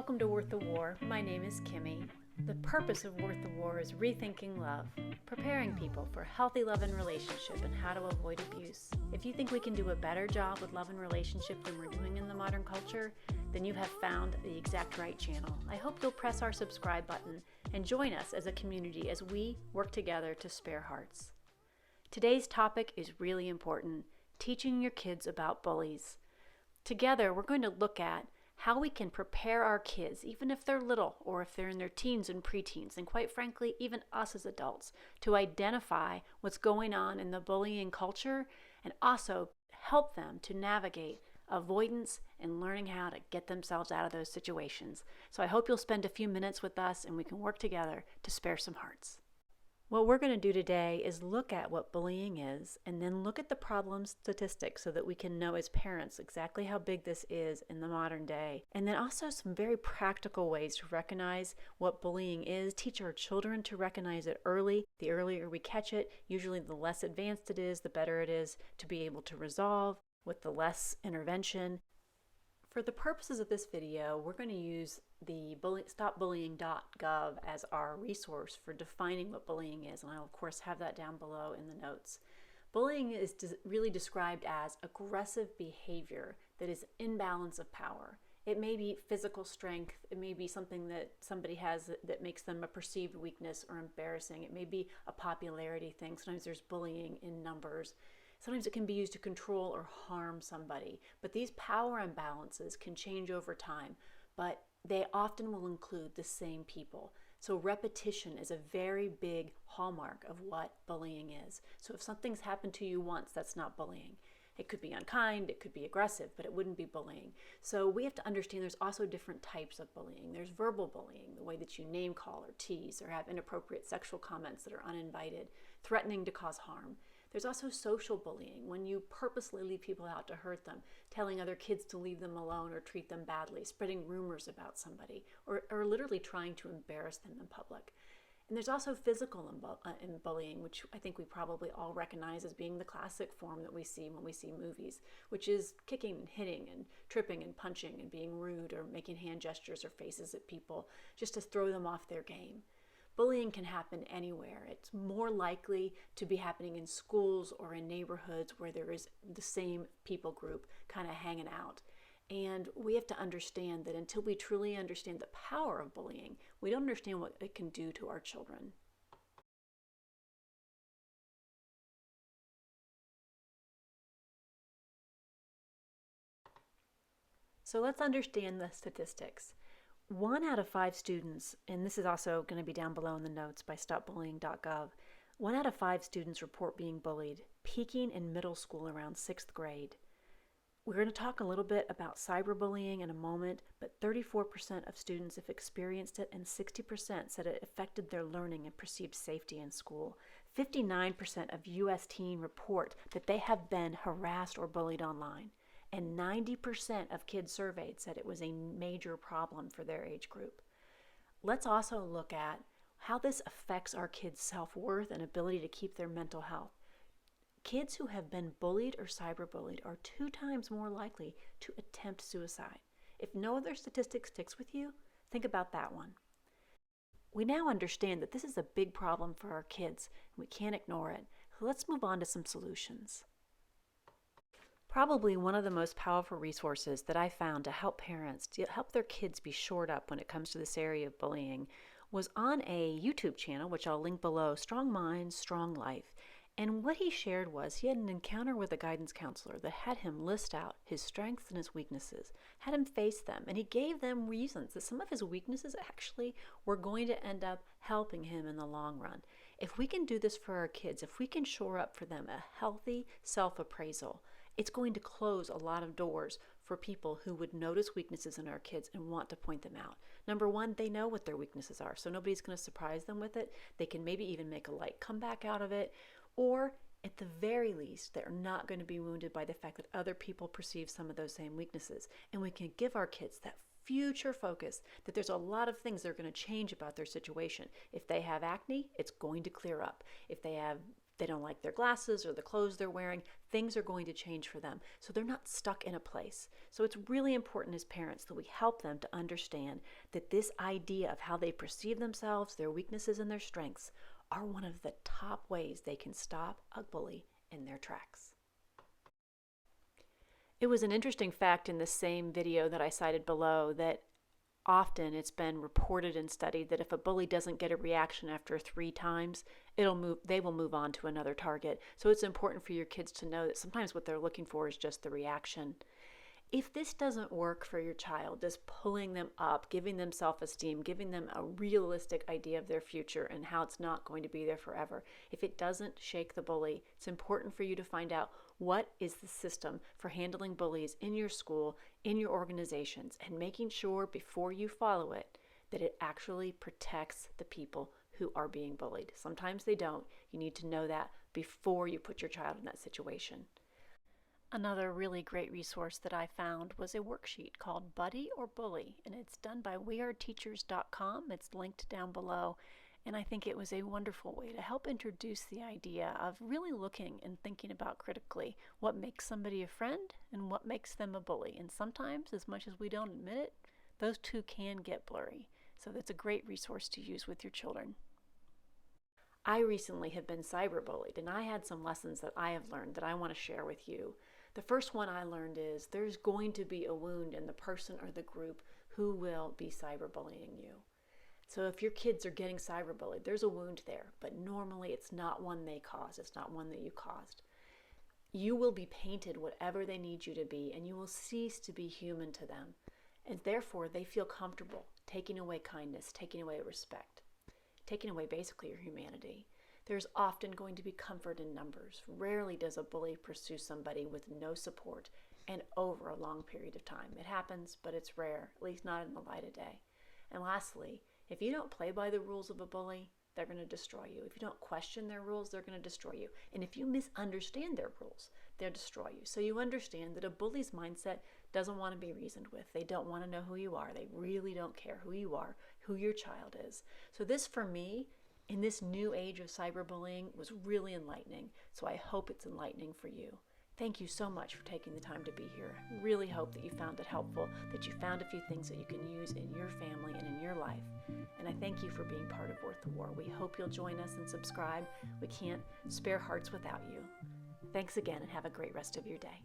Welcome to Worth the War. My name is Kimmy. The purpose of Worth the War is rethinking love, preparing people for healthy love and relationship and how to avoid abuse. If you think we can do a better job with love and relationship than we're doing in the modern culture, then you have found the exact right channel. I hope you'll press our subscribe button and join us as a community as we work together to spare hearts. Today's topic is really important, teaching your kids about bullies. Together, we're going to look at how we can prepare our kids, even if they're little or if they're in their teens and preteens, and quite frankly, even us as adults, to identify what's going on in the bullying culture and also help them to navigate avoidance and learning how to get themselves out of those situations. So I hope you'll spend a few minutes with us and we can work together to spare some hearts. What we're going to do today is look at what bullying is and then look at the problem statistics so that we can know as parents exactly how big this is in the modern day. And then also some very practical ways to recognize what bullying is, teach our children to recognize it early. The earlier we catch it, usually the less advanced it is, the better it is to be able to resolve with the less intervention. For the purposes of this video, we're going to use the stopbullying.gov as our resource for defining what bullying is, and I'll of course have that down below in the notes. Bullying is really described as aggressive behavior that is imbalance of power. It may be physical strength, it may be something that somebody has that makes them a perceived weakness or embarrassing, it may be a popularity thing. Sometimes there's bullying in numbers. Sometimes it can be used to control or harm somebody, but these power imbalances can change over time, but they often will include the same people. So repetition is a very big hallmark of what bullying is. So if something's happened to you once, that's not bullying. It could be unkind, it could be aggressive, but it wouldn't be bullying. So we have to understand there's also different types of bullying. There's verbal bullying, the way that you name call or tease or have inappropriate sexual comments that are uninvited, threatening to cause harm. There's also social bullying, when you purposely leave people out to hurt them, telling other kids to leave them alone or treat them badly, spreading rumors about somebody, or literally trying to embarrass them in public. And there's also physical bullying, which I think we probably all recognize as being the classic form that we see when we see movies, which is kicking and hitting and tripping and punching and being rude or making hand gestures or faces at people just to throw them off their game. Bullying can happen anywhere. It's more likely to be happening in schools or in neighborhoods where there is the same people group kind of hanging out. And we have to understand that until we truly understand the power of bullying, we don't understand what it can do to our children. So let's understand the statistics. 1 out of 5 students, and this is also going to be down below in the notes by stopbullying.gov, 1 out of 5 students report being bullied, peaking in middle school around 6th grade. We're going to talk a little bit about cyberbullying in a moment, but 34% of students have experienced it and 60% said it affected their learning and perceived safety in school. 59% of U.S. teens report that they have been harassed or bullied online. And 90% of kids surveyed said it was a major problem for their age group. Let's also look at how this affects our kids' self-worth and ability to keep their mental health. Kids who have been bullied or cyberbullied are 2 times more likely to attempt suicide. If no other statistic sticks with you, think about that one. We now understand that this is a big problem for our kids, and we can't ignore it. So let's move on to some solutions. Probably one of the most powerful resources that I found to help parents, to help their kids be shored up when it comes to this area of bullying, was on a YouTube channel, which I'll link below, Strong Minds, Strong Life. And what he shared was he had an encounter with a guidance counselor that had him list out his strengths and his weaknesses, had him face them, and he gave them reasons that some of his weaknesses actually were going to end up helping him in the long run. If we can do this for our kids, if we can shore up for them a healthy self-appraisal, it's going to close a lot of doors for people who would notice weaknesses in our kids and want to point them out. Number one, they know what their weaknesses are, so nobody's going to surprise them with it. They can maybe even make a light comeback out of it, or at the very least, they're not going to be wounded by the fact that other people perceive some of those same weaknesses. And we can give our kids that future focus that there's a lot of things that are going to change about their situation. If they have acne, it's going to clear up. If they they don't like their glasses or the clothes they're wearing, things are going to change for them. So they're not stuck in a place. So it's really important as parents that we help them to understand that this idea of how they perceive themselves, their weaknesses and their strengths, are one of the top ways they can stop a bully in their tracks. It was an interesting fact in the same video that I cited below that often it's been reported and studied that if a bully doesn't get a reaction after 3 times, they will move on to another target. So it's important for your kids to know that sometimes what they're looking for is just the reaction. If this doesn't work for your child, this pulling them up, giving them self-esteem, giving them a realistic idea of their future and how it's not going to be there forever, if it doesn't shake the bully, it's important for you to find out what is the system for handling bullies in your school, in your organizations, and making sure before you follow it that it actually protects the people who are being bullied. Sometimes they don't. You need to know that before you put your child in that situation. Another really great resource that I found was a worksheet called Buddy or Bully, and it's done by weareteachers.com. It's linked down below, and I think it was a wonderful way to help introduce the idea of really looking and thinking about critically what makes somebody a friend and what makes them a bully. And sometimes, as much as we don't admit it, those two can get blurry. So that's a great resource to use with your children. I recently have been cyberbullied, and I had some lessons that I have learned that I want to share with you. The first one I learned is there's going to be a wound in the person or the group who will be cyberbullying you. So if your kids are getting cyberbullied, there's a wound there, but normally it's not one they caused. It's not one that you caused. You will be painted whatever they need you to be, and you will cease to be human to them. And therefore, they feel comfortable taking away kindness, taking away respect, taking away basically your humanity. There's often going to be comfort in numbers. Rarely does a bully pursue somebody with no support and over a long period of time. It happens, but it's rare, at least not in the light of day. And lastly, if you don't play by the rules of a bully, they're going to destroy you. If you don't question their rules, they're going to destroy you. And if you misunderstand their rules, they'll destroy you. So you understand that a bully's mindset doesn't want to be reasoned with. They don't want to know who you are. They really don't care who you are, who your child is. So this, for me, in this new age of cyberbullying, was really enlightening. So I hope it's enlightening for you. Thank you so much for taking the time to be here. I really hope that you found it helpful, that you found a few things that you can use in your family and in your life. And I thank you for being part of Worth the War. We hope you'll join us and subscribe. We can't spare hearts without you. Thanks again, and have a great rest of your day.